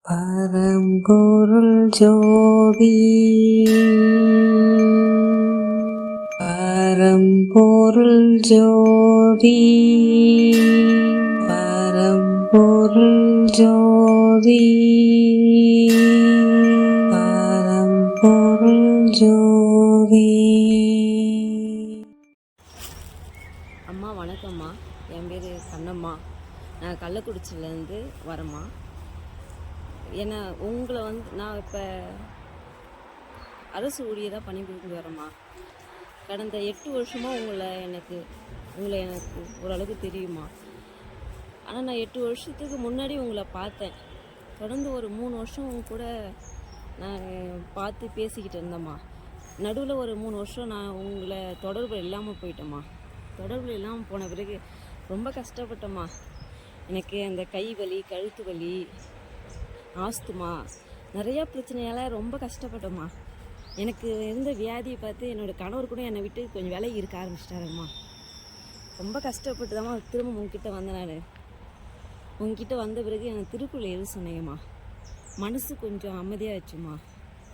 பரம்பொருள் ஜோதி பரம்பொருள் ஜோதி பரம்பொருள் ஜோதி பரம்பொருள் ஜோதி. அம்மா வணக்கம்மா. என் பேர் கண்ணம்மா. நான் கள்ளக்குறிச்சியிலேருந்து வரேம்மா. ஏன்னா உங்களை நான் இப்போ அரசு ஊழியராக பணிபுரிந்து வரேம்மா. கடந்த 8 வருஷமாக உங்களை எனக்கு ஓரளவுக்கு தெரியுமா. ஆனால் நான் 8 வருஷத்துக்கு முன்னாடி உங்களை பார்த்தேன். தொடர்ந்து ஒரு 3 வருஷம் கூட நான் பார்த்து பேசிக்கிட்டு இருந்தேம்மா. நடுவில் ஒரு 3 வருஷம் நான் உங்களை தொடர்பு இல்லாமல் போயிட்டேம்மா. தொடர்பு இல்லாமல் போன பிறகு ரொம்ப கஷ்டப்பட்டேம்மா. எனக்கு அந்த கை வலி, கழுத்து வலி, ஆஸ்துமா, நிறையா பிரச்சனையால் ரொம்ப கஷ்டப்பட்டோம்மா. எனக்கு இருந்த வியாதியை பார்த்து என்னோடய கணவர் கூட என்னை விட்டு கொஞ்சம் விலகி இருக்க ஆரம்பிச்சிட்டாரும்மா. ரொம்ப கஷ்டப்பட்டு தான்மா திரும்ப உங்ககிட்ட வந்தேன். நான் உங்ககிட்ட வந்த பிறகு எனக்கு திருக்குறள் எழுத சொன்னேங்கம்மா. மனசு கொஞ்சம் அமைதியாக வச்சும்மா.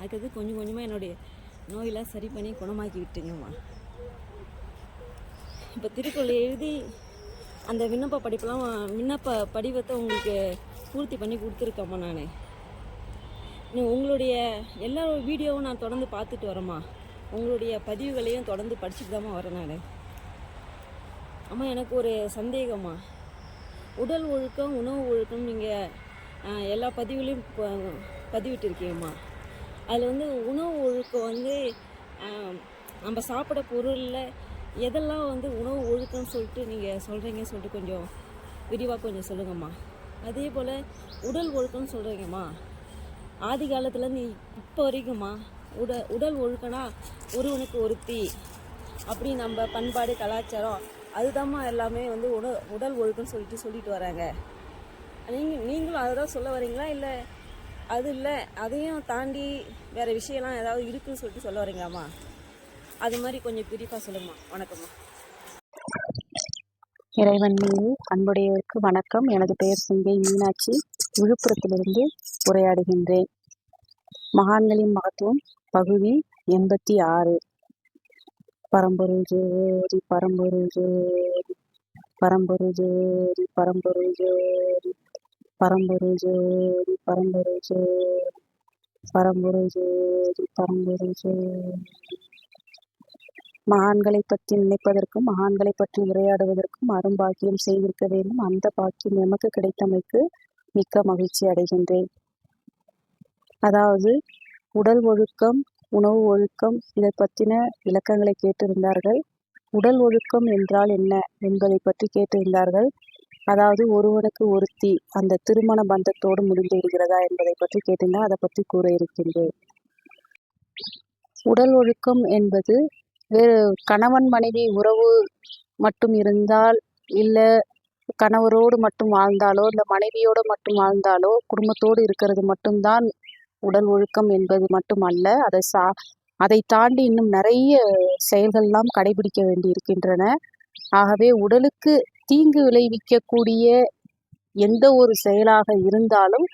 அதுக்கு கொஞ்சம் கொஞ்சமாக என்னுடைய நோயெல்லாம் சரி பண்ணி குணமாக்கி விட்டுங்கம்மா. இப்போ திருக்குறள் எழுதி அந்த விண்ணப்ப படிவத்தை உங்களுக்கு பூர்த்தி பண்ணி கொடுத்துருக்கேம்மா. உங்களுடைய எல்லா வீடியோவும் நான் தொடர்ந்து பார்த்துட்டு வரேம்மா. உங்களுடைய பதிவுகளையும் தொடர்ந்து படிச்சுட்டு தாம்மா வரேன் நான். அம்மா, எனக்கு ஒரு சந்தேகம்மா. உடல் ஒழுக்கம், உணவு ஒழுக்கம் நீங்கள் எல்லா பதிவுலையும் பதிவிட்டுருக்கீங்கம்மா. அதில் உணவு ஒழுக்கம் நம்ம சாப்பிட பொருளில் எதெல்லாம் உணவு ஒழுக்கம்னு சொல்லிட்டு நீங்கள் சொல்கிறீங்கன்னு சொல்லிட்டு கொஞ்சம் விரிவாக கொஞ்சம் சொல்லுங்கம்மா. அதே போல் உடல் ஒழுக்கம்னு சொல்கிறீங்கம்மா. ஆதி காலத்துலேருந்து இப்போ வரைக்கும்மா உடல் ஒழுக்கம்னா ஒருவனுக்கு ஒருத்தி அப்படி நம்ம பண்பாடு கலாச்சாரம் அதுதாம்மா எல்லாமே உடல் ஒழுக்கம்னு சொல்லிட்டு வராங்க. நீங்களும் அதை தான் சொல்ல வரீங்களா, இல்லை அது இல்லை அதையும் தாண்டி வேறு விஷயம்லாம் ஏதாவது இருக்குதுன்னு சொல்லிட்டு சொல்ல வரீங்களாம்மா? அது மாதிரி கொஞ்சம் பிரிப்பாக சொல்லுங்கம்மா. வணக்கம்மா. இறைவன் மீது அன்புடையவருக்கு வணக்கம். எனது பெயர் சிங்கை மீனாட்சி. விழுப்புரத்திலிருந்து உரையாடுகின்றேன். மகான்களின் மகத்துவம் பகுதி 86. பரம்பொருள் ஜோதி பரம்பொருள் ஜோதி பரம்பொருள் ஜோதி பரம்பொருள் ஜோதி பரம்பொருள் ஜோதி பரம்பொருள் ஜோதி பரம்பொருள் ஜோதி பரம்பொருள் ஜோதி. மகான்களை பற்றி நினைப்பதற்கும் மகான்களை பற்றி உரையாடுவதற்கும் அரும்பாக்கியம் செய்திருக்க வேண்டும். அந்த பாக்கியம் எமக்கு கிடைத்தமைக்கு மிக்க மகிழ்ச்சி அடைகின்றேன். அதாவது உடல் ஒழுக்கம், உணவு ஒழுக்கம், இதை பற்றின விளக்கங்களை கேட்டிருந்தார்கள். உடல் ஒழுக்கம் என்றால் என்ன என்பதை பற்றி கேட்டிருந்தார்கள். அதாவது ஒருவனுக்கு ஒருத்தி அந்த திருமண பந்தத்தோடு முடிந்து விடுகிறதா என்பதை பற்றி கேட்டிருந்தால் அதை பற்றி கூற இருக்கின்றேன். உடல் ஒழுக்கம் என்பது வேறு கணவன் மனைவி உறவு மட்டும் இருந்தால், இல்லை கணவரோடு மட்டும் வாழ்ந்தாலோ, இல்லை மனைவியோடு மட்டும் வாழ்ந்தாலோ, குடும்பத்தோடு இருக்கிறது மட்டும்தான் உடல் ஒழுக்கம் என்பது மட்டுமல்ல. அதை தாண்டி இன்னும் நிறைய செயல்கள்லாம் கடைபிடிக்க வேண்டி இருக்கின்றன. ஆகவே உடலுக்கு தீங்கு விளைவிக்கக்கூடிய எந்த ஒரு செயலாக இருந்தாலும்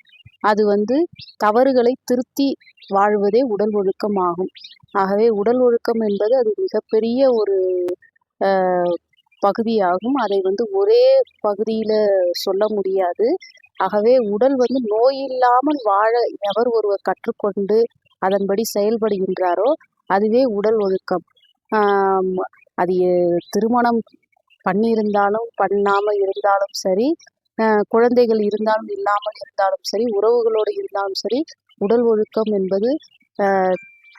அது தவறுகளை திருத்தி வாழ்வதே உடல் ஒழுக்கம் ஆகும். ஆகவே உடல் ஒழுக்கம் என்பது அது மிகப்பெரிய ஒரு பகுதியாகும். அதை ஒரே பகுதியில் சொல்ல முடியாது. ஆகவே உடல் நோயில்லாமல் வாழ எவர் ஒருவர் கற்றுக்கொண்டு அதன்படி செயல்படுகின்றாரோ அதுவே உடல் ஒழுக்கம். அது திருமணம் பண்ணியிருந்தாலும் பண்ணாமல் இருந்தாலும் சரி, குழந்தைகள் இருந்தாலும் இல்லாமல் இருந்தாலும் சரி, உறவுகளோடு இருந்தாலும் சரி, உடல் ஒழுக்கம் என்பது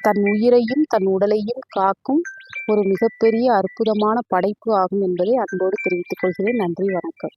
தன் உயிரையும் தன் உடலையும் காக்கும் ஒரு மிகப்பெரிய அற்புதமான படைப்பு ஆகும் என்பதை அன்போடு தெரிவித்துக் கொள்கிறேன். நன்றி, வணக்கம்.